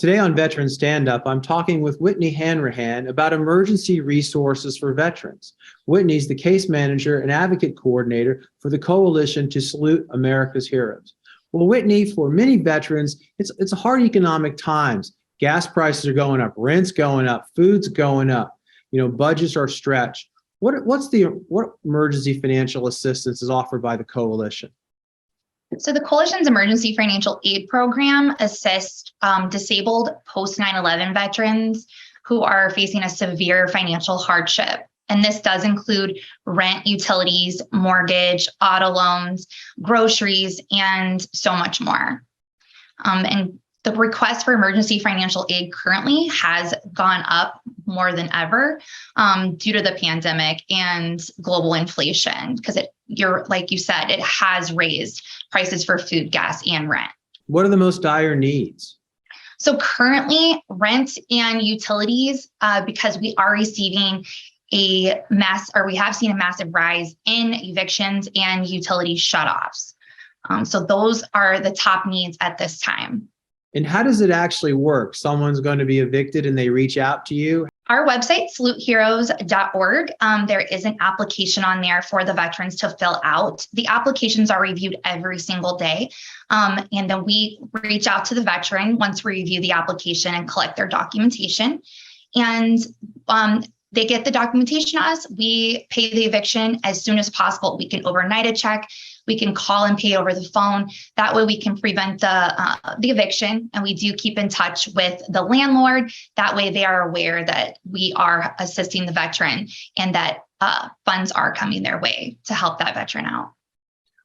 Today on Veteran Stand Up, I'm talking with Whitney Hanrahan about emergency resources for veterans. Whitney's the case manager and advocate coordinator for the Coalition to Salute America's Heroes. Well, Whitney, for many veterans, it's hard economic times. Gas prices are going up, rent's going up, food's going up. Budgets are stretched. What emergency financial assistance is offered by the Coalition? So the Coalition's Emergency Financial Aid Program assists disabled post 9/11 veterans who are facing a severe financial hardship. And this does include rent, utilities, mortgage, auto loans, groceries, and so much more. And the request for emergency financial aid currently has gone up more than ever due to the pandemic and global inflation, because like you said, it has raised prices for food, gas, and rent. What are the most dire needs? So currently, rent and utilities, because we are receiving we have seen a massive rise in evictions and utility shutoffs. So those are the top needs at this time. And how does it actually work? Someone's going to be evicted and they reach out to you? Our website, saluteheroes.org, there is an application on there for the veterans to fill out. The applications are reviewed every single day. And then we reach out to the veteran once we review the application and collect their documentation. And they get the documentation to us. We pay the eviction as soon as possible. We can overnight a check. We can call and pay over the phone. That way we can prevent the eviction, and we do keep in touch with the landlord. That way they are aware that we are assisting the veteran and that funds are coming their way to help that veteran out.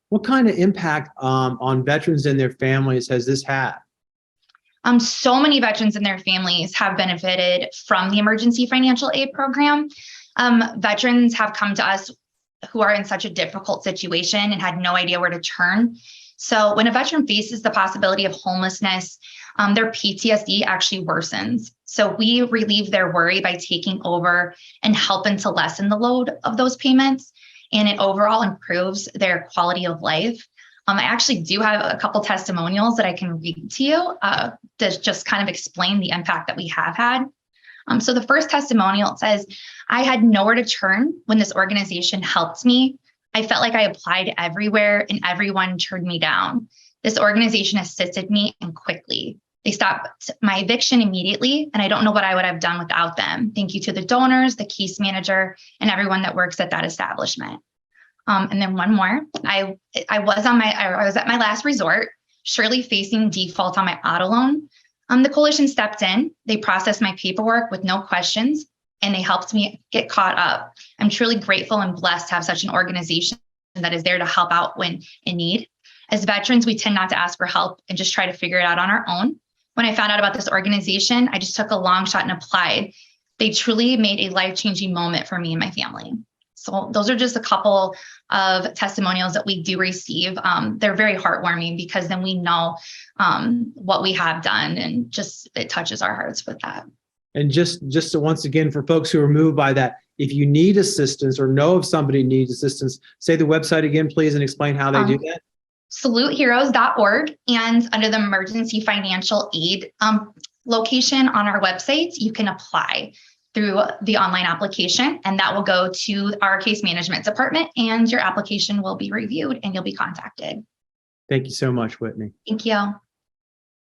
What kind of impact on veterans and their families has this had? So many veterans and their families have benefited from the Emergency Financial Aid Program. Veterans have come to us who are in such a difficult situation and had no idea where to turn. So when a veteran faces the possibility of homelessness, their PTSD actually worsens. So we relieve their worry by taking over and helping to lessen the load of those payments, and it overall improves their quality of life. I actually do have a couple testimonials that I can read to you to just kind of explain the impact that we have had. So the first testimonial says, "I had nowhere to turn when this organization helped me. I felt like I applied everywhere and everyone turned me down. This organization assisted me and quickly. They stopped my eviction immediately, and I don't know what I would have done without them. Thank you to the donors, the case manager, and everyone that works at that establishment." And then one more, I was at my last resort, surely facing default on my auto loan. The Coalition stepped in, they processed my paperwork with no questions, and they helped me get caught up. I'm truly grateful and blessed to have such an organization that is there to help out when in need. As veterans, we tend not to ask for help and just try to figure it out on our own. When I found out about this organization, I just took a long shot and applied. They truly made a life-changing moment for me and my family. So those are just a couple of testimonials that we do receive. They're very heartwarming because then we know what we have done, and just it touches our hearts with that. And just to, once again, for folks who are moved by that, if you need assistance or know of somebody who needs assistance, say the website again, please, and explain how they do that. Saluteheroes.org, and under the emergency financial aid location on our website, you can apply through the online application, and that will go to our case management department, and your application will be reviewed and you'll be contacted. Thank you so much, Whitney. Thank you.